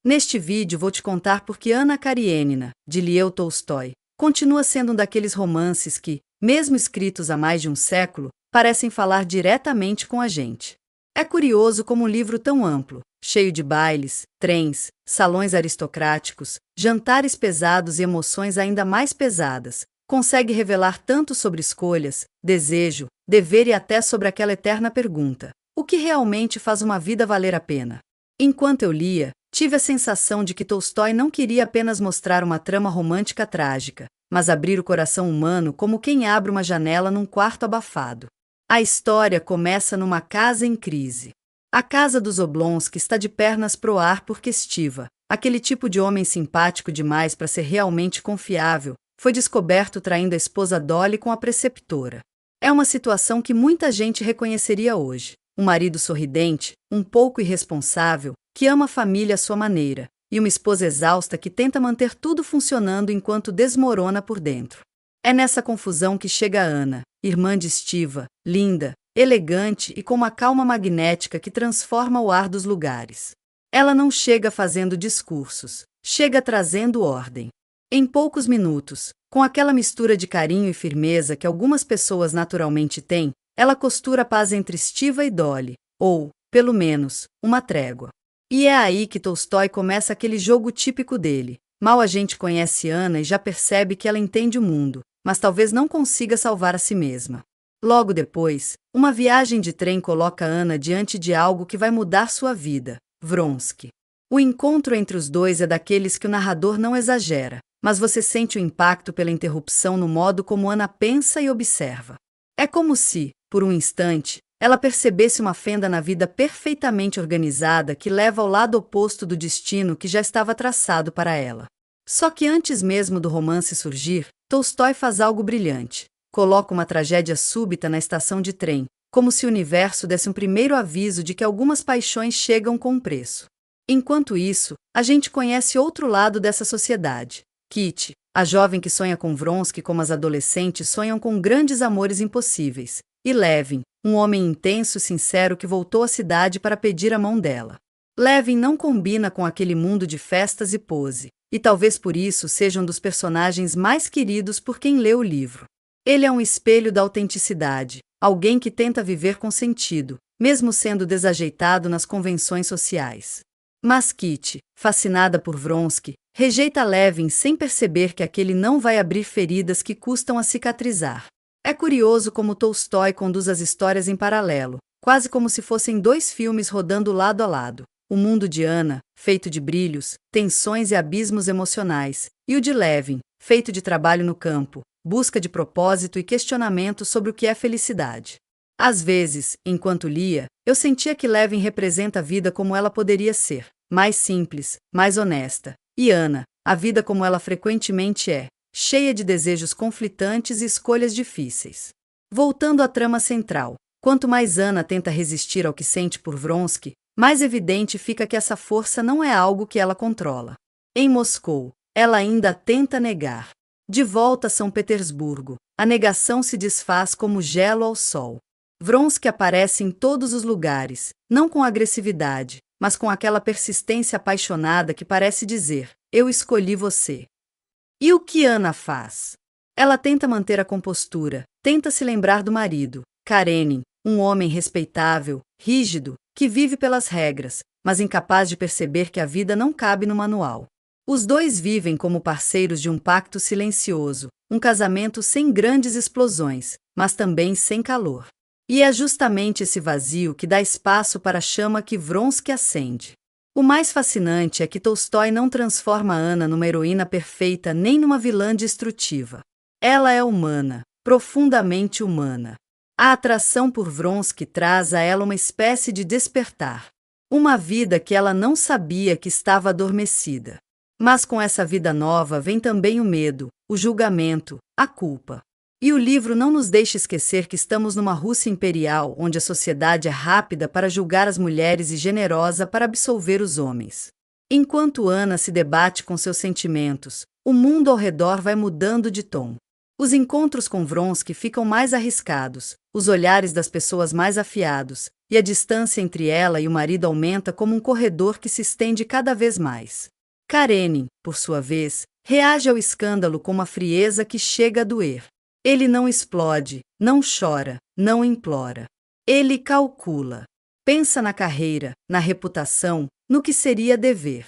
Neste vídeo vou te contar por que Anna Karenina, de Lev Tolstói, continua sendo um daqueles romances que, mesmo escritos há mais de um século, parecem falar diretamente com a gente. É curioso como um livro tão amplo, cheio de bailes, trens, salões aristocráticos, jantares pesados e emoções ainda mais pesadas, consegue revelar tanto sobre escolhas, desejo, dever e até sobre aquela eterna pergunta: o que realmente faz uma vida valer a pena? Enquanto eu lia, tive a sensação de que Tolstói não queria apenas mostrar uma trama romântica trágica, mas abrir o coração humano como quem abre uma janela num quarto abafado. A história começa numa casa em crise. A casa dos Oblonsky está de pernas pro ar porque Stiva, aquele tipo de homem simpático demais para ser realmente confiável, foi descoberto traindo a esposa Dolly com a preceptora. É uma situação que muita gente reconheceria hoje. Um marido sorridente, um pouco irresponsável, que ama a família à sua maneira, e uma esposa exausta que tenta manter tudo funcionando enquanto desmorona por dentro. É nessa confusão que chega Anna, irmã de Stiva, linda, elegante e com uma calma magnética que transforma o ar dos lugares. Ela não chega fazendo discursos, chega trazendo ordem. Em poucos minutos, com aquela mistura de carinho e firmeza que algumas pessoas naturalmente têm, ela costura a paz entre Stiva e Dolly, ou, pelo menos, uma trégua. E é aí que Tolstói começa aquele jogo típico dele. Mal a gente conhece Anna e já percebe que ela entende o mundo, mas talvez não consiga salvar a si mesma. Logo depois, uma viagem de trem coloca Anna diante de algo que vai mudar sua vida: Vronsky. O encontro entre os dois é daqueles que o narrador não exagera, mas você sente o impacto pela interrupção no modo como Anna pensa e observa. É como se, por um instante, ela percebesse uma fenda na vida perfeitamente organizada que leva ao lado oposto do destino que já estava traçado para ela. Só que antes mesmo do romance surgir, Tolstói faz algo brilhante. Coloca uma tragédia súbita na estação de trem, como se o universo desse um primeiro aviso de que algumas paixões chegam com um preço. Enquanto isso, a gente conhece outro lado dessa sociedade. Kitty, a jovem que sonha com Vronsky como as adolescentes sonham com grandes amores impossíveis, e Levin, um homem intenso e sincero que voltou à cidade para pedir a mão dela. Levin não combina com aquele mundo de festas e pose, e talvez por isso seja um dos personagens mais queridos por quem lê o livro. Ele é um espelho da autenticidade, alguém que tenta viver com sentido, mesmo sendo desajeitado nas convenções sociais. Mas Kitty, fascinada por Vronsky, rejeita Levin sem perceber que aquele não vai abrir feridas que custam a cicatrizar. É curioso como Tolstói conduz as histórias em paralelo, quase como se fossem dois filmes rodando lado a lado. O mundo de Anna, feito de brilhos, tensões e abismos emocionais, e o de Levin, feito de trabalho no campo, busca de propósito e questionamento sobre o que é felicidade. Às vezes, enquanto lia, eu sentia que Levin representa a vida como ela poderia ser, mais simples, mais honesta, e Anna, a vida como ela frequentemente é, cheia de desejos conflitantes e escolhas difíceis. Voltando à trama central, quanto mais Anna tenta resistir ao que sente por Vronsky, mais evidente fica que essa força não é algo que ela controla. Em Moscou, ela ainda tenta negar. De volta a São Petersburgo, a negação se desfaz como gelo ao sol. Vronsky aparece em todos os lugares, não com agressividade, mas com aquela persistência apaixonada que parece dizer: eu escolhi você. E o que Anna faz? Ela tenta manter a compostura, tenta se lembrar do marido, Karenin, um homem respeitável, rígido, que vive pelas regras, mas incapaz de perceber que a vida não cabe no manual. Os dois vivem como parceiros de um pacto silencioso, um casamento sem grandes explosões, mas também sem calor. E é justamente esse vazio que dá espaço para a chama que Vronsky acende. O mais fascinante é que Tolstói não transforma Anna numa heroína perfeita nem numa vilã destrutiva. Ela é humana, profundamente humana. A atração por Vronsky traz a ela uma espécie de despertar. Uma vida que ela não sabia que estava adormecida. Mas com essa vida nova vem também o medo, o julgamento, a culpa. E o livro não nos deixa esquecer que estamos numa Rússia imperial, onde a sociedade é rápida para julgar as mulheres e generosa para absolver os homens. Enquanto Anna se debate com seus sentimentos, o mundo ao redor vai mudando de tom. Os encontros com Vronsky ficam mais arriscados, os olhares das pessoas mais afiados, e a distância entre ela e o marido aumenta como um corredor que se estende cada vez mais. Karenin, por sua vez, reage ao escândalo com uma frieza que chega a doer. Ele não explode, não chora, não implora. Ele calcula. Pensa na carreira, na reputação, no que seria dever.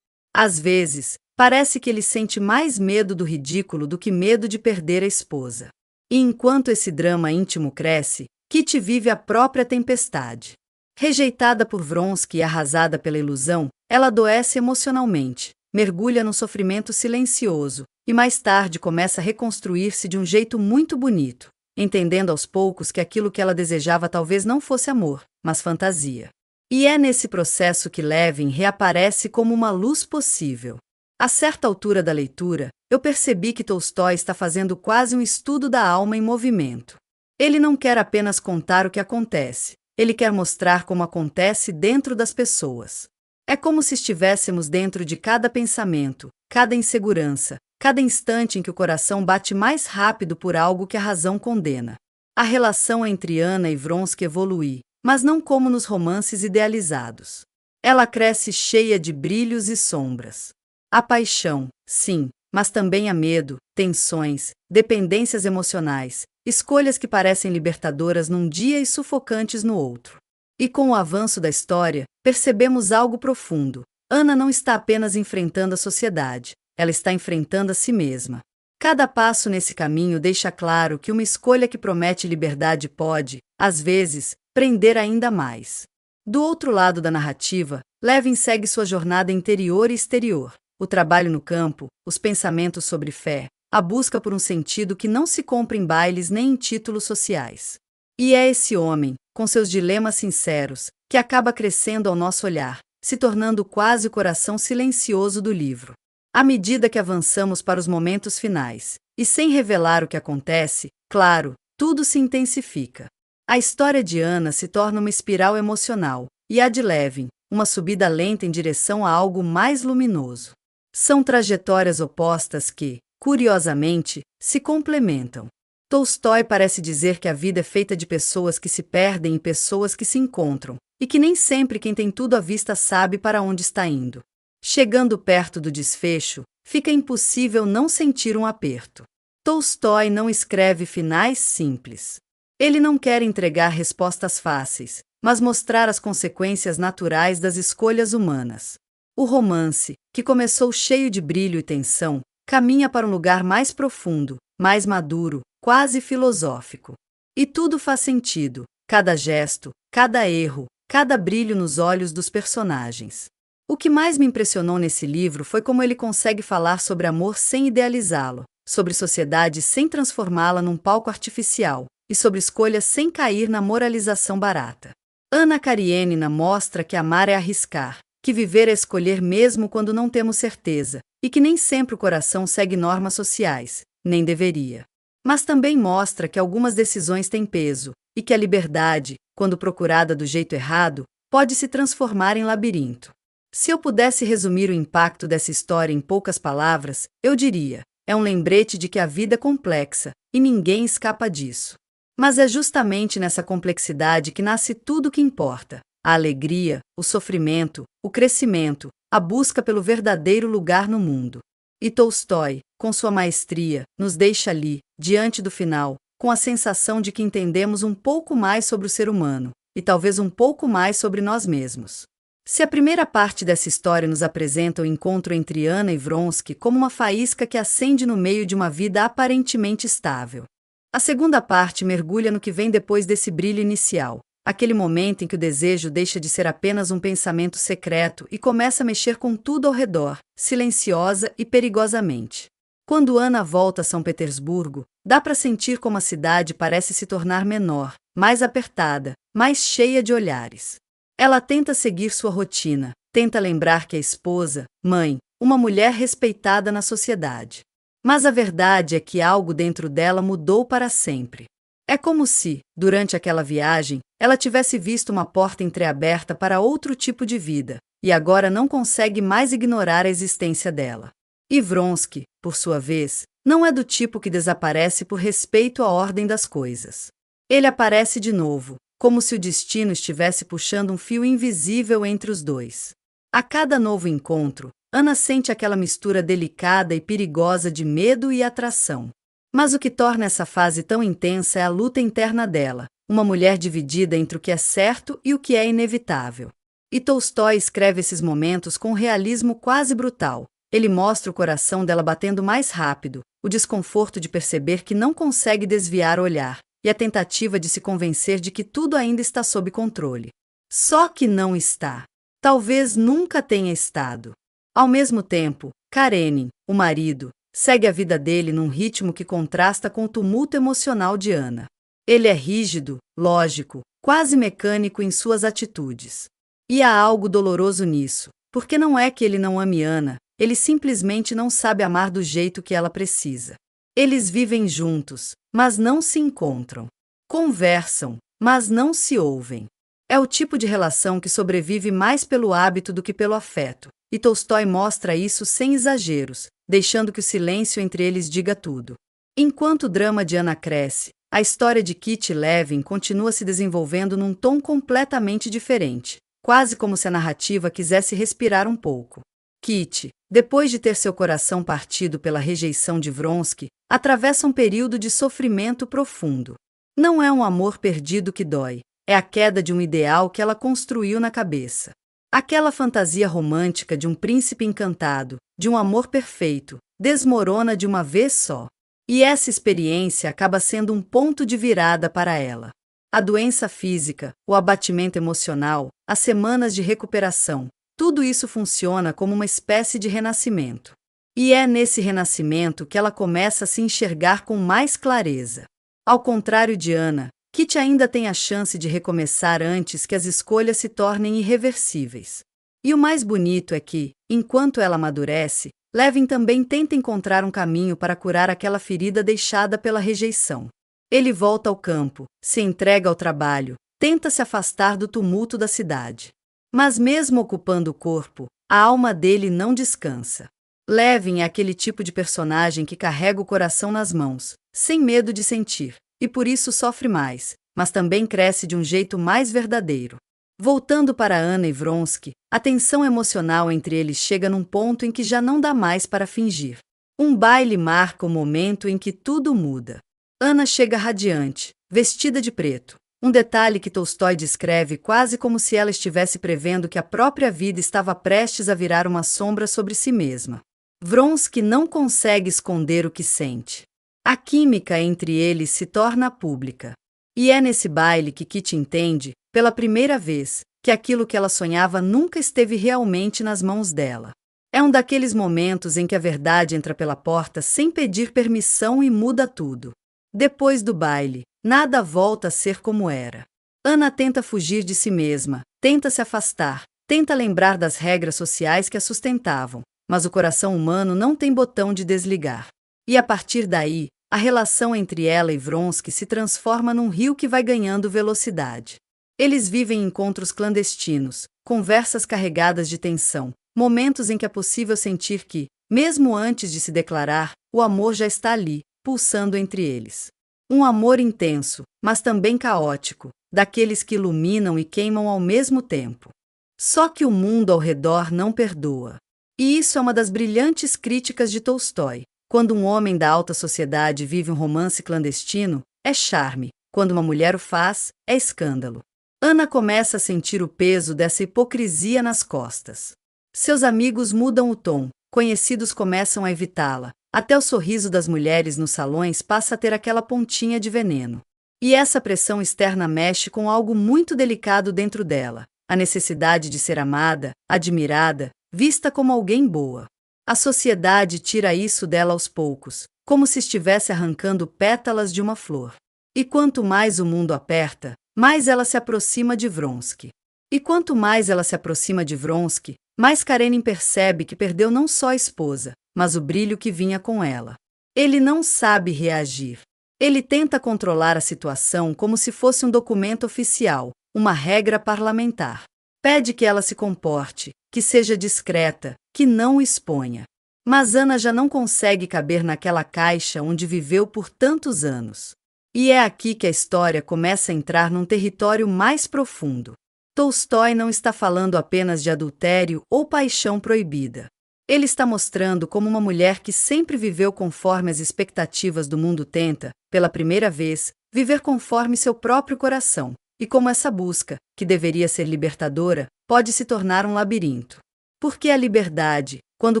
Às vezes, parece que ele sente mais medo do ridículo do que medo de perder a esposa. E enquanto esse drama íntimo cresce, Kitty vive a própria tempestade. Rejeitada por Vronsky e arrasada pela ilusão, ela adoece emocionalmente, mergulha num sofrimento silencioso, e mais tarde começa a reconstruir-se de um jeito muito bonito, entendendo aos poucos que aquilo que ela desejava talvez não fosse amor, mas fantasia. E é nesse processo que Levin reaparece como uma luz possível. A certa altura da leitura, eu percebi que Tolstói está fazendo quase um estudo da alma em movimento. Ele não quer apenas contar o que acontece, ele quer mostrar como acontece dentro das pessoas. É como se estivéssemos dentro de cada pensamento, cada insegurança, cada instante em que o coração bate mais rápido por algo que a razão condena. A relação entre Anna e Vronsky evolui, mas não como nos romances idealizados. Ela cresce cheia de brilhos e sombras. Há paixão, sim, mas também há medo, tensões, dependências emocionais, escolhas que parecem libertadoras num dia e sufocantes no outro. E com o avanço da história, percebemos algo profundo. Anna não está apenas enfrentando a sociedade, ela está enfrentando a si mesma. Cada passo nesse caminho deixa claro que uma escolha que promete liberdade pode, às vezes, prender ainda mais. Do outro lado da narrativa, Levin segue sua jornada interior e exterior. O trabalho no campo, os pensamentos sobre fé, a busca por um sentido que não se compra em bailes nem em títulos sociais. E é esse homem, com seus dilemas sinceros, que acaba crescendo ao nosso olhar, se tornando quase o coração silencioso do livro. À medida que avançamos para os momentos finais, e sem revelar o que acontece, claro, tudo se intensifica. A história de Anna se torna uma espiral emocional, e a de Levin, uma subida lenta em direção a algo mais luminoso. São trajetórias opostas que, curiosamente, se complementam. Tolstói parece dizer que a vida é feita de pessoas que se perdem e pessoas que se encontram, e que nem sempre quem tem tudo à vista sabe para onde está indo. Chegando perto do desfecho, fica impossível não sentir um aperto. Tolstói não escreve finais simples. Ele não quer entregar respostas fáceis, mas mostrar as consequências naturais das escolhas humanas. O romance, que começou cheio de brilho e tensão, caminha para um lugar mais profundo, mais maduro, quase filosófico. E tudo faz sentido, cada gesto, cada erro, cada brilho nos olhos dos personagens. O que mais me impressionou nesse livro foi como ele consegue falar sobre amor sem idealizá-lo, sobre sociedade sem transformá-la num palco artificial, e sobre escolhas sem cair na moralização barata. Anna Karenina mostra que amar é arriscar, que viver é escolher mesmo quando não temos certeza, e que nem sempre o coração segue normas sociais, nem deveria. Mas também mostra que algumas decisões têm peso, e que a liberdade, quando procurada do jeito errado, pode se transformar em labirinto. Se eu pudesse resumir o impacto dessa história em poucas palavras, eu diria: é um lembrete de que a vida é complexa, e ninguém escapa disso. Mas é justamente nessa complexidade que nasce tudo o que importa: a alegria, o sofrimento, o crescimento, a busca pelo verdadeiro lugar no mundo. E Tolstói, com sua maestria, nos deixa ali, diante do final, com a sensação de que entendemos um pouco mais sobre o ser humano, e talvez um pouco mais sobre nós mesmos. Se a primeira parte dessa história nos apresenta o encontro entre Anna e Vronsky como uma faísca que acende no meio de uma vida aparentemente estável, a segunda parte mergulha no que vem depois desse brilho inicial, aquele momento em que o desejo deixa de ser apenas um pensamento secreto e começa a mexer com tudo ao redor, silenciosa e perigosamente. Quando Anna volta a São Petersburgo, dá para sentir como a cidade parece se tornar menor, mais apertada, mais cheia de olhares. Ela tenta seguir sua rotina, tenta lembrar que é esposa, mãe, uma mulher respeitada na sociedade. Mas a verdade é que algo dentro dela mudou para sempre. É como se, durante aquela viagem, ela tivesse visto uma porta entreaberta para outro tipo de vida, e agora não consegue mais ignorar a existência dela. E Vronsky, por sua vez, não é do tipo que desaparece por respeito à ordem das coisas. Ele aparece de novo, como se o destino estivesse puxando um fio invisível entre os dois. A cada novo encontro, Ana sente aquela mistura delicada e perigosa de medo e atração. Mas o que torna essa fase tão intensa é a luta interna dela, uma mulher dividida entre o que é certo e o que é inevitável. E Tolstói escreve esses momentos com um realismo quase brutal. Ele mostra o coração dela batendo mais rápido, o desconforto de perceber que não consegue desviar o olhar, e a tentativa de se convencer de que tudo ainda está sob controle. Só que não está. Talvez nunca tenha estado. Ao mesmo tempo, Karenin, o marido, segue a vida dele num ritmo que contrasta com o tumulto emocional de Ana. Ele é rígido, lógico, quase mecânico em suas atitudes. E há algo doloroso nisso, porque não é que ele não ame Ana, ele simplesmente não sabe amar do jeito que ela precisa. Eles vivem juntos, mas não se encontram. Conversam, mas não se ouvem. É o tipo de relação que sobrevive mais pelo hábito do que pelo afeto, e Tolstói mostra isso sem exageros, deixando que o silêncio entre eles diga tudo. Enquanto o drama de Ana cresce, a história de Kit e Levin continua se desenvolvendo num tom completamente diferente, quase como se a narrativa quisesse respirar um pouco. Kit, depois de ter seu coração partido pela rejeição de Vronsky, atravessa um período de sofrimento profundo. Não é um amor perdido que dói, é a queda de um ideal que ela construiu na cabeça. Aquela fantasia romântica de um príncipe encantado, de um amor perfeito, desmorona de uma vez só. E essa experiência acaba sendo um ponto de virada para ela. A doença física, o abatimento emocional, as semanas de recuperação, tudo isso funciona como uma espécie de renascimento. E é nesse renascimento que ela começa a se enxergar com mais clareza. Ao contrário de Ana, Kit ainda tem a chance de recomeçar antes que as escolhas se tornem irreversíveis. E o mais bonito é que, enquanto ela amadurece, Levin também tenta encontrar um caminho para curar aquela ferida deixada pela rejeição. Ele volta ao campo, se entrega ao trabalho, tenta se afastar do tumulto da cidade. Mas mesmo ocupando o corpo, a alma dele não descansa. Levin é aquele tipo de personagem que carrega o coração nas mãos, sem medo de sentir, e por isso sofre mais, mas também cresce de um jeito mais verdadeiro. Voltando para Ana e Vronsky, a tensão emocional entre eles chega num ponto em que já não dá mais para fingir. Um baile marca o momento em que tudo muda. Ana chega radiante, vestida de preto, um detalhe que Tolstói descreve quase como se ela estivesse prevendo que a própria vida estava prestes a virar uma sombra sobre si mesma. Vronsky não consegue esconder o que sente. A química entre eles se torna pública. E é nesse baile que Kit entende, pela primeira vez, que aquilo que ela sonhava nunca esteve realmente nas mãos dela. É um daqueles momentos em que a verdade entra pela porta sem pedir permissão e muda tudo. Depois do baile, nada volta a ser como era. Ana tenta fugir de si mesma, tenta se afastar, tenta lembrar das regras sociais que a sustentavam, mas o coração humano não tem botão de desligar. E a partir daí, a relação entre ela e Vronsky se transforma num rio que vai ganhando velocidade. Eles vivem encontros clandestinos, conversas carregadas de tensão, momentos em que é possível sentir que, mesmo antes de se declarar, o amor já está ali, pulsando entre eles. Um amor intenso, mas também caótico, daqueles que iluminam e queimam ao mesmo tempo. Só que o mundo ao redor não perdoa. E isso é uma das brilhantes críticas de Tolstói. Quando um homem da alta sociedade vive um romance clandestino, é charme. Quando uma mulher o faz, é escândalo. Ana começa a sentir o peso dessa hipocrisia nas costas. Seus amigos mudam o tom, conhecidos começam a evitá-la, até o sorriso das mulheres nos salões passa a ter aquela pontinha de veneno. E essa pressão externa mexe com algo muito delicado dentro dela, a necessidade de ser amada, admirada, vista como alguém boa. A sociedade tira isso dela aos poucos, como se estivesse arrancando pétalas de uma flor. E quanto mais o mundo aperta, mais ela se aproxima de Vronsky. E quanto mais ela se aproxima de Vronsky, mais Karenin percebe que perdeu não só a esposa, mas o brilho que vinha com ela. Ele não sabe reagir. Ele tenta controlar a situação como se fosse um documento oficial, uma regra parlamentar. Pede que ela se comporte, que seja discreta, que não o exponha. Mas Ana já não consegue caber naquela caixa onde viveu por tantos anos. E é aqui que a história começa a entrar num território mais profundo. Tolstói não está falando apenas de adultério ou paixão proibida. Ele está mostrando como uma mulher que sempre viveu conforme as expectativas do mundo tenta, pela primeira vez, viver conforme seu próprio coração, e como essa busca, que deveria ser libertadora, pode se tornar um labirinto. Porque a liberdade, quando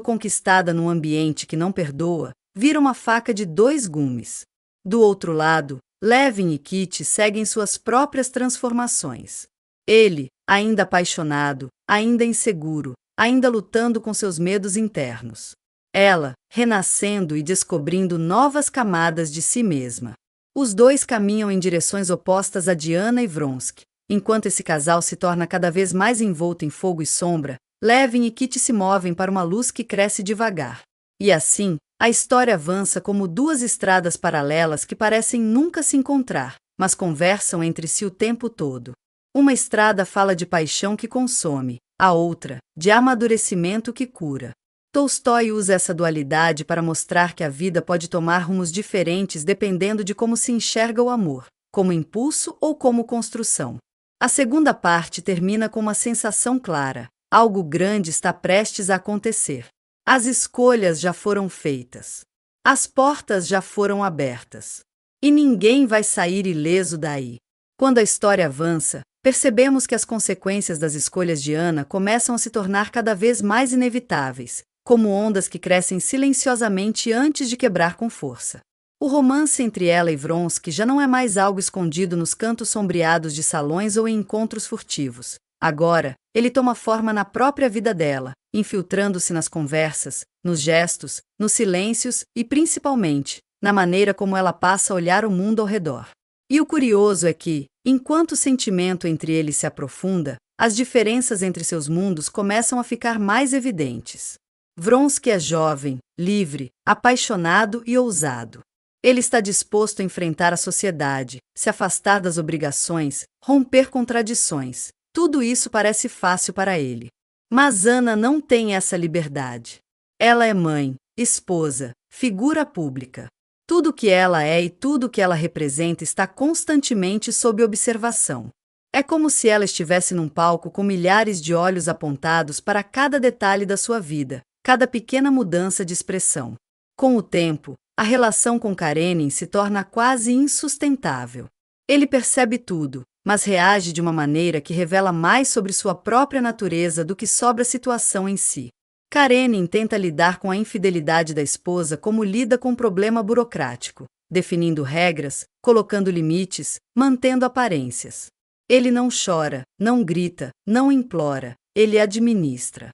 conquistada num ambiente que não perdoa, vira uma faca de dois gumes. Do outro lado, Levin e Kitty seguem suas próprias transformações. Ele, ainda apaixonado, ainda inseguro, ainda lutando com seus medos internos. Ela, renascendo e descobrindo novas camadas de si mesma. Os dois caminham em direções opostas a Diana e Vronsky. Enquanto esse casal se torna cada vez mais envolto em fogo e sombra, Levin e Kitty se movem para uma luz que cresce devagar. E assim, a história avança como duas estradas paralelas que parecem nunca se encontrar, mas conversam entre si o tempo todo. Uma estrada fala de paixão que consome, a outra, de amadurecimento que cura. Tolstói usa essa dualidade para mostrar que a vida pode tomar rumos diferentes dependendo de como se enxerga o amor, como impulso ou como construção. A segunda parte termina com uma sensação clara: algo grande está prestes a acontecer. As escolhas já foram feitas. As portas já foram abertas. E ninguém vai sair ileso daí. Quando a história avança, percebemos que as consequências das escolhas de Ana começam a se tornar cada vez mais inevitáveis, como ondas que crescem silenciosamente antes de quebrar com força. O romance entre ela e Vronsky já não é mais algo escondido nos cantos sombreados de salões ou em encontros furtivos. Agora, ele toma forma na própria vida dela, infiltrando-se nas conversas, nos gestos, nos silêncios e, principalmente, na maneira como ela passa a olhar o mundo ao redor. E o curioso é que, enquanto o sentimento entre eles se aprofunda, as diferenças entre seus mundos começam a ficar mais evidentes. Vronsky é jovem, livre, apaixonado e ousado. Ele está disposto a enfrentar a sociedade, se afastar das obrigações, romper contradições. Tudo isso parece fácil para ele. Mas Ana não tem essa liberdade. Ela é mãe, esposa, figura pública. Tudo o que ela é e tudo o que ela representa está constantemente sob observação. É como se ela estivesse num palco com milhares de olhos apontados para cada detalhe da sua vida, cada pequena mudança de expressão. Com o tempo, a relação com Karenin se torna quase insustentável. Ele percebe tudo, mas reage de uma maneira que revela mais sobre sua própria natureza do que sobre a situação em si. Karenin tenta lidar com a infidelidade da esposa como lida com um problema burocrático, definindo regras, colocando limites, mantendo aparências. Ele não chora, não grita, não implora, ele administra.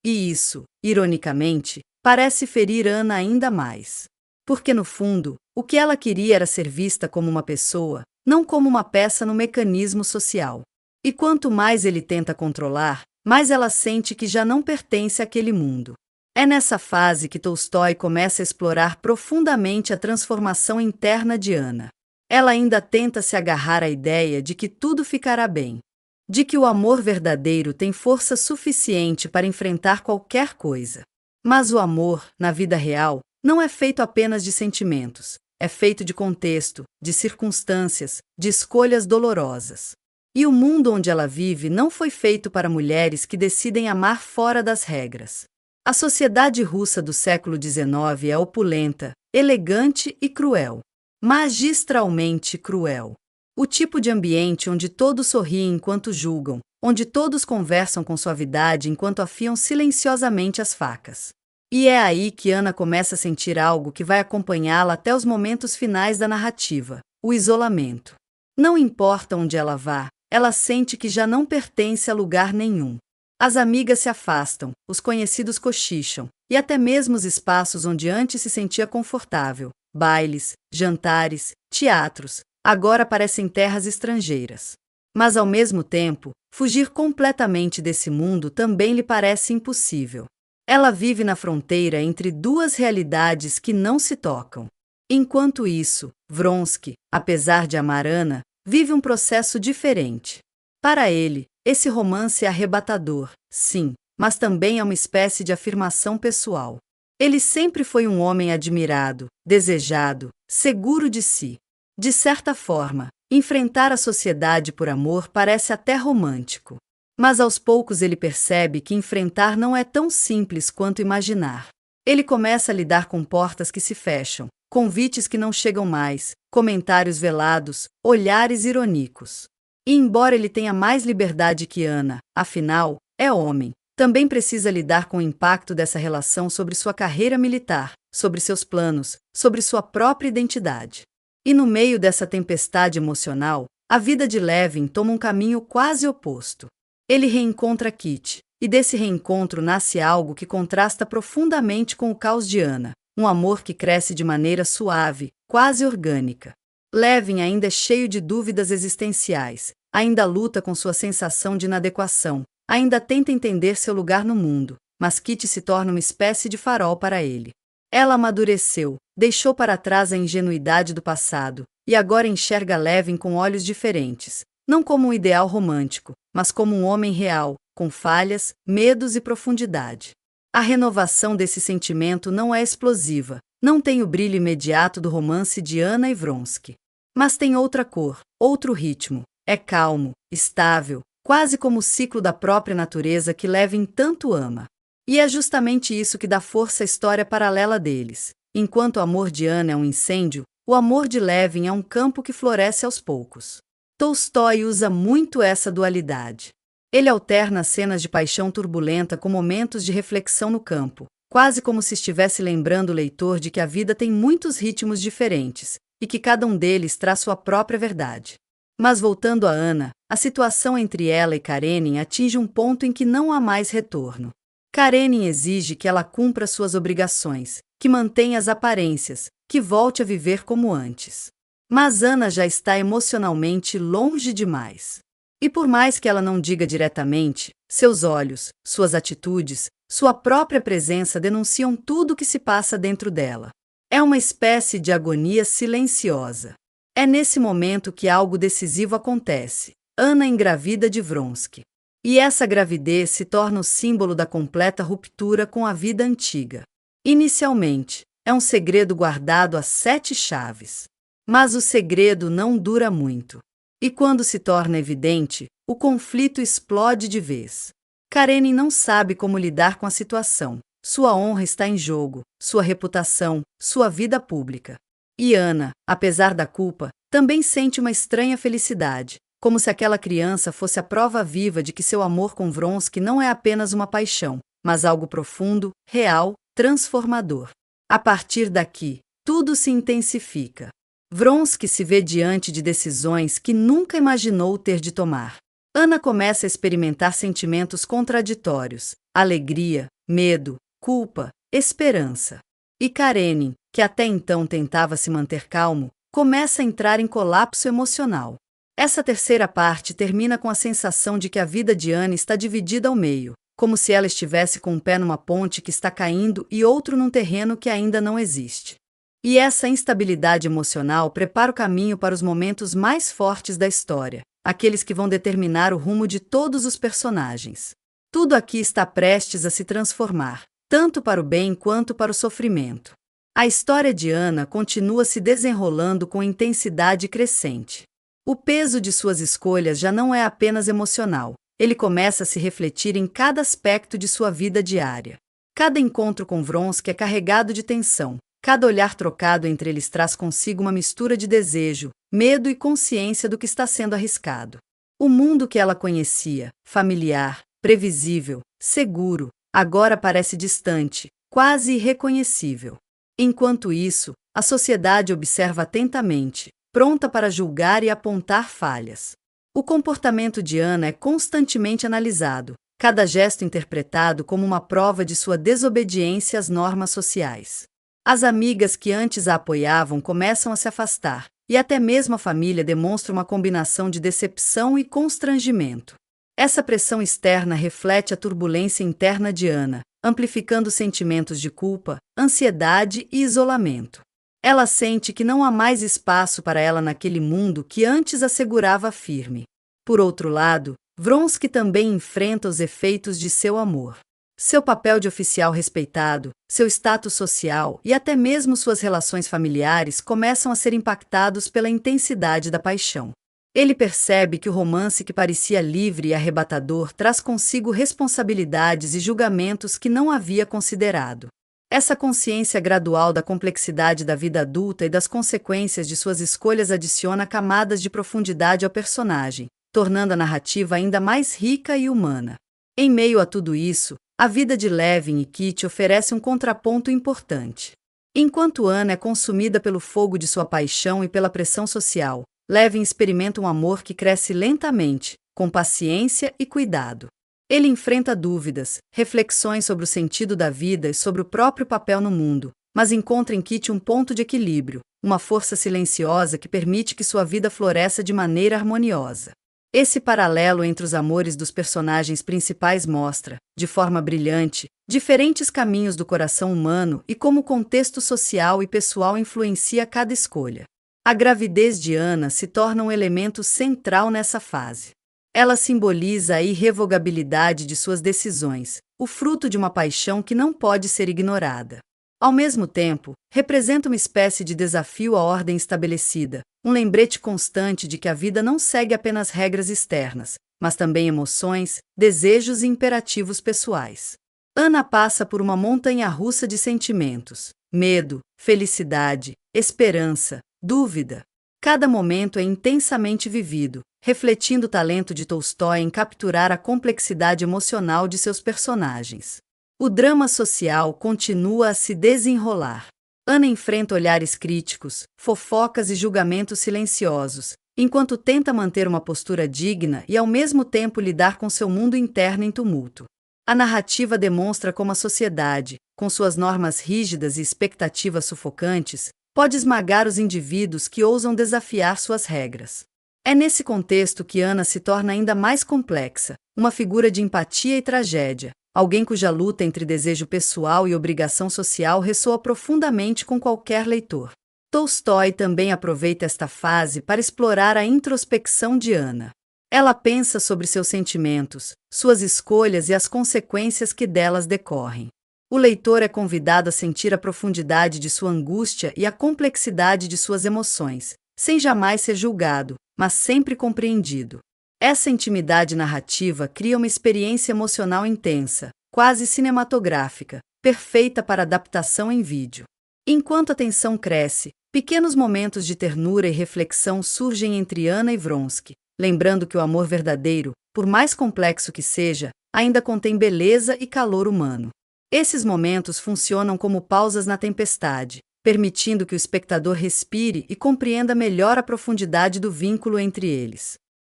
E isso, ironicamente, parece ferir Ana ainda mais. Porque, no fundo, o que ela queria era ser vista como uma pessoa, não como uma peça no mecanismo social. E quanto mais ele tenta controlar, mais ela sente que já não pertence àquele mundo. É nessa fase que Tolstói começa a explorar profundamente a transformação interna de Ana. Ela ainda tenta se agarrar à ideia de que tudo ficará bem, de que o amor verdadeiro tem força suficiente para enfrentar qualquer coisa. Mas o amor, na vida real, não é feito apenas de sentimentos. É feito de contexto, de circunstâncias, de escolhas dolorosas. E o mundo onde ela vive não foi feito para mulheres que decidem amar fora das regras. A sociedade russa do século XIX é opulenta, elegante e cruel. Magistralmente cruel. O tipo de ambiente onde todos sorriem enquanto julgam, onde todos conversam com suavidade enquanto afiam silenciosamente as facas. E é aí que Ana começa a sentir algo que vai acompanhá-la até os momentos finais da narrativa: o isolamento. Não importa onde ela vá, ela sente que já não pertence a lugar nenhum. As amigas se afastam, os conhecidos cochicham, e até mesmo os espaços onde antes se sentia confortável, bailes, jantares, teatros, agora parecem terras estrangeiras. Mas, ao mesmo tempo, fugir completamente desse mundo também lhe parece impossível. Ela vive na fronteira entre duas realidades que não se tocam. Enquanto isso, Vronsky, apesar de amar Ana, vive um processo diferente. Para ele, esse romance é arrebatador, sim, mas também é uma espécie de afirmação pessoal. Ele sempre foi um homem admirado, desejado, seguro de si. De certa forma, enfrentar a sociedade por amor parece até romântico. Mas aos poucos ele percebe que enfrentar não é tão simples quanto imaginar. Ele começa a lidar com portas que se fecham, convites que não chegam mais, comentários velados, olhares irônicos. E embora ele tenha mais liberdade que Ana, afinal, é homem, também precisa lidar com o impacto dessa relação sobre sua carreira militar, sobre seus planos, sobre sua própria identidade. E no meio dessa tempestade emocional, a vida de Levin toma um caminho quase oposto. Ele reencontra Kit, e desse reencontro nasce algo que contrasta profundamente com o caos de Ana, um amor que cresce de maneira suave, quase orgânica. Levin ainda é cheio de dúvidas existenciais, ainda luta com sua sensação de inadequação, ainda tenta entender seu lugar no mundo, mas Kit se torna uma espécie de farol para ele. Ela amadureceu, deixou para trás a ingenuidade do passado, e agora enxerga Levin com olhos diferentes, não como um ideal romântico, mas como um homem real, com falhas, medos e profundidade. A renovação desse sentimento não é explosiva, não tem o brilho imediato do romance de Ana e Vronsky. Mas tem outra cor, outro ritmo, é calmo, estável, quase como o ciclo da própria natureza que Levin tanto ama. E é justamente isso que dá força à história paralela deles. Enquanto o amor de Ana é um incêndio, o amor de Levin é um campo que floresce aos poucos. Tolstói usa muito essa dualidade. Ele alterna cenas de paixão turbulenta com momentos de reflexão no campo, quase como se estivesse lembrando o leitor de que a vida tem muitos ritmos diferentes, e que cada um deles traz sua própria verdade. Mas voltando a Ana, a situação entre ela e Karenin atinge um ponto em que não há mais retorno. Karenin exige que ela cumpra suas obrigações, que mantenha as aparências, que volte a viver como antes. Mas Ana já está emocionalmente longe demais. E por mais que ela não diga diretamente, seus olhos, suas atitudes, sua própria presença denunciam tudo o que se passa dentro dela. É uma espécie de agonia silenciosa. É nesse momento que algo decisivo acontece. Ana engravida de Vronsky. E essa gravidez se torna o símbolo da completa ruptura com a vida antiga. Inicialmente, é um segredo guardado a 7 chaves. Mas o segredo não dura muito. E quando se torna evidente, o conflito explode de vez. Karenin não sabe como lidar com a situação. Sua honra está em jogo, sua reputação, sua vida pública. E Ana, apesar da culpa, também sente uma estranha felicidade, como se aquela criança fosse a prova viva de que seu amor com Vronsky não é apenas uma paixão, mas algo profundo, real, transformador. A partir daqui, tudo se intensifica. Vronsky se vê diante de decisões que nunca imaginou ter de tomar. Ana começa a experimentar sentimentos contraditórios, alegria, medo, culpa, esperança. E Karenin, que até então tentava se manter calmo, começa a entrar em colapso emocional. Essa terceira parte termina com a sensação de que a vida de Ana está dividida ao meio, como se ela estivesse com um pé numa ponte que está caindo e outro num terreno que ainda não existe. E essa instabilidade emocional prepara o caminho para os momentos mais fortes da história, aqueles que vão determinar o rumo de todos os personagens. Tudo aqui está prestes a se transformar, tanto para o bem quanto para o sofrimento. A história de Ana continua se desenrolando com intensidade crescente. O peso de suas escolhas já não é apenas emocional, ele começa a se refletir em cada aspecto de sua vida diária. Cada encontro com Vronsky é carregado de tensão, cada olhar trocado entre eles traz consigo uma mistura de desejo, medo e consciência do que está sendo arriscado. O mundo que ela conhecia, familiar, previsível, seguro, agora parece distante, quase irreconhecível. Enquanto isso, a sociedade observa atentamente, pronta para julgar e apontar falhas. O comportamento de Ana é constantemente analisado, cada gesto interpretado como uma prova de sua desobediência às normas sociais. As amigas que antes a apoiavam começam a se afastar, e até mesmo a família demonstra uma combinação de decepção e constrangimento. Essa pressão externa reflete a turbulência interna de Ana, amplificando sentimentos de culpa, ansiedade e isolamento. Ela sente que não há mais espaço para ela naquele mundo que antes a segurava firme. Por outro lado, Vronsky também enfrenta os efeitos de seu amor. Seu papel de oficial respeitado, seu status social e até mesmo suas relações familiares começam a ser impactados pela intensidade da paixão. Ele percebe que o romance que parecia livre e arrebatador traz consigo responsabilidades e julgamentos que não havia considerado. Essa consciência gradual da complexidade da vida adulta e das consequências de suas escolhas adiciona camadas de profundidade ao personagem, tornando a narrativa ainda mais rica e humana. Em meio a tudo isso, a vida de Levin e Kit oferece um contraponto importante. Enquanto Anna é consumida pelo fogo de sua paixão e pela pressão social, Levin experimenta um amor que cresce lentamente, com paciência e cuidado. Ele enfrenta dúvidas, reflexões sobre o sentido da vida e sobre o próprio papel no mundo, mas encontra em Kit um ponto de equilíbrio, uma força silenciosa que permite que sua vida floresça de maneira harmoniosa. Esse paralelo entre os amores dos personagens principais mostra, de forma brilhante, diferentes caminhos do coração humano e como o contexto social e pessoal influencia cada escolha. A gravidez de Anna se torna um elemento central nessa fase. Ela simboliza a irrevogabilidade de suas decisões, o fruto de uma paixão que não pode ser ignorada. Ao mesmo tempo, representa uma espécie de desafio à ordem estabelecida, um lembrete constante de que a vida não segue apenas regras externas, mas também emoções, desejos e imperativos pessoais. Anna passa por uma montanha-russa de sentimentos: medo, felicidade, esperança, dúvida. Cada momento é intensamente vivido, refletindo o talento de Tolstói em capturar a complexidade emocional de seus personagens. O drama social continua a se desenrolar. Anna enfrenta olhares críticos, fofocas e julgamentos silenciosos, enquanto tenta manter uma postura digna e ao mesmo tempo lidar com seu mundo interno em tumulto. A narrativa demonstra como a sociedade, com suas normas rígidas e expectativas sufocantes, pode esmagar os indivíduos que ousam desafiar suas regras. É nesse contexto que Anna se torna ainda mais complexa, uma figura de empatia e tragédia, alguém cuja luta entre desejo pessoal e obrigação social ressoa profundamente com qualquer leitor. Tolstói também aproveita esta fase para explorar a introspecção de Anna. Ela pensa sobre seus sentimentos, suas escolhas e as consequências que delas decorrem. O leitor é convidado a sentir a profundidade de sua angústia e a complexidade de suas emoções, sem jamais ser julgado, mas sempre compreendido. Essa intimidade narrativa cria uma experiência emocional intensa, quase cinematográfica, perfeita para adaptação em vídeo. Enquanto a tensão cresce, pequenos momentos de ternura e reflexão surgem entre Anna e Vronsky, lembrando que o amor verdadeiro, por mais complexo que seja, ainda contém beleza e calor humano. Esses momentos funcionam como pausas na tempestade, permitindo que o espectador respire e compreenda melhor a profundidade do vínculo entre eles.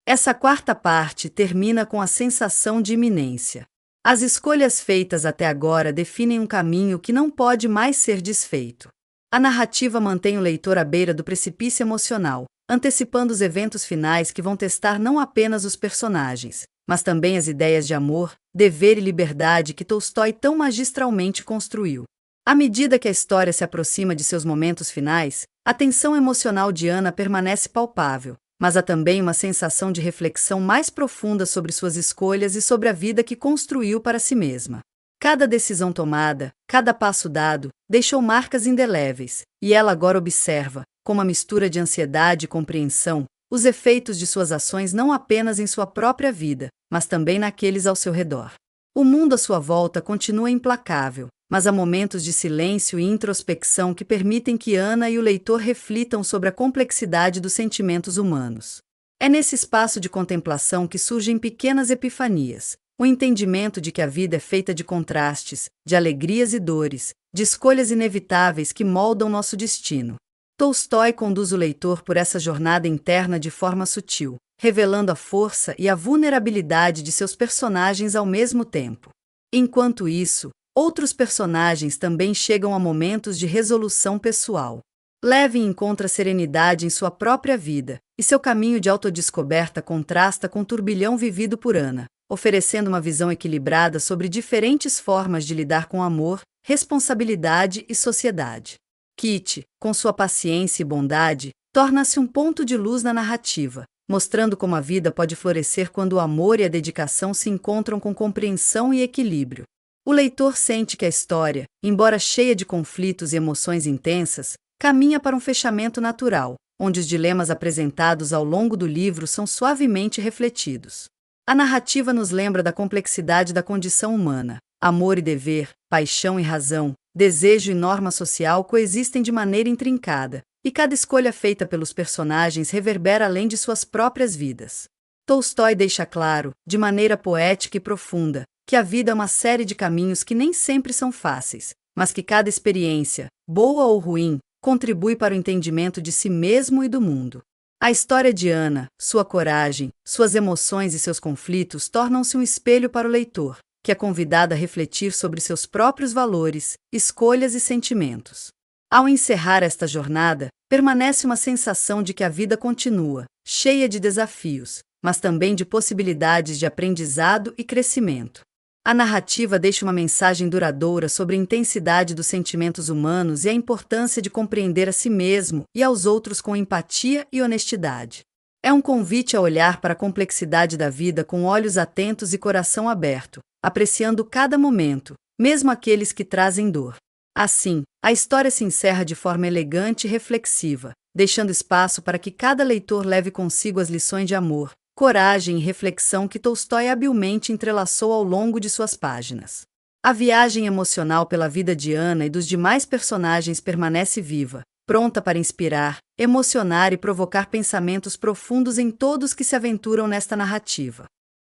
Essa quarta parte termina com a sensação de iminência. As escolhas feitas até agora definem um caminho que não pode mais ser desfeito. A narrativa mantém o leitor à beira do precipício emocional, antecipando os eventos finais que vão testar não apenas os personagens, mas também as ideias de amor, dever e liberdade que Tolstói tão magistralmente construiu. À medida que a história se aproxima de seus momentos finais, a tensão emocional de Anna permanece palpável, mas há também uma sensação de reflexão mais profunda sobre suas escolhas e sobre a vida que construiu para si mesma. Cada decisão tomada, cada passo dado, deixou marcas indeléveis, e ela agora observa, com uma mistura de ansiedade e compreensão, os efeitos de suas ações não apenas em sua própria vida, mas também naqueles ao seu redor. O mundo à sua volta continua implacável, mas há momentos de silêncio e introspecção que permitem que Anna e o leitor reflitam sobre a complexidade dos sentimentos humanos. É nesse espaço de contemplação que surgem pequenas epifanias, o entendimento de que a vida é feita de contrastes, de alegrias e dores, de escolhas inevitáveis que moldam nosso destino. Tolstói conduz o leitor por essa jornada interna de forma sutil, revelando a força e a vulnerabilidade de seus personagens ao mesmo tempo. Enquanto isso, outros personagens também chegam a momentos de resolução pessoal. Levin encontra serenidade em sua própria vida, e seu caminho de autodescoberta contrasta com o turbilhão vivido por Anna, oferecendo uma visão equilibrada sobre diferentes formas de lidar com amor, responsabilidade e sociedade. Kit, com sua paciência e bondade, torna-se um ponto de luz na narrativa, mostrando como a vida pode florescer quando o amor e a dedicação se encontram com compreensão e equilíbrio. O leitor sente que a história, embora cheia de conflitos e emoções intensas, caminha para um fechamento natural, onde os dilemas apresentados ao longo do livro são suavemente refletidos. A narrativa nos lembra da complexidade da condição humana. Amor e dever, paixão e razão, desejo e norma social coexistem de maneira intrincada, e cada escolha feita pelos personagens reverbera além de suas próprias vidas. Tolstói deixa claro, de maneira poética e profunda, que a vida é uma série de caminhos que nem sempre são fáceis, mas que cada experiência, boa ou ruim, contribui para o entendimento de si mesmo e do mundo. A história de Ana, sua coragem, suas emoções e seus conflitos tornam-se um espelho para o leitor, que é convidado a refletir sobre seus próprios valores, escolhas e sentimentos. Ao encerrar esta jornada, permanece uma sensação de que a vida continua, cheia de desafios, mas também de possibilidades de aprendizado e crescimento. A narrativa deixa uma mensagem duradoura sobre a intensidade dos sentimentos humanos e a importância de compreender a si mesmo e aos outros com empatia e honestidade. É um convite a olhar para a complexidade da vida com olhos atentos e coração aberto, apreciando cada momento, mesmo aqueles que trazem dor. Assim, a história se encerra de forma elegante e reflexiva, deixando espaço para que cada leitor leve consigo as lições de amor, coragem e reflexão que Tolstói habilmente entrelaçou ao longo de suas páginas. A viagem emocional pela vida de Ana e dos demais personagens permanece viva, pronta para inspirar, emocionar e provocar pensamentos profundos em todos que se aventuram nesta narrativa.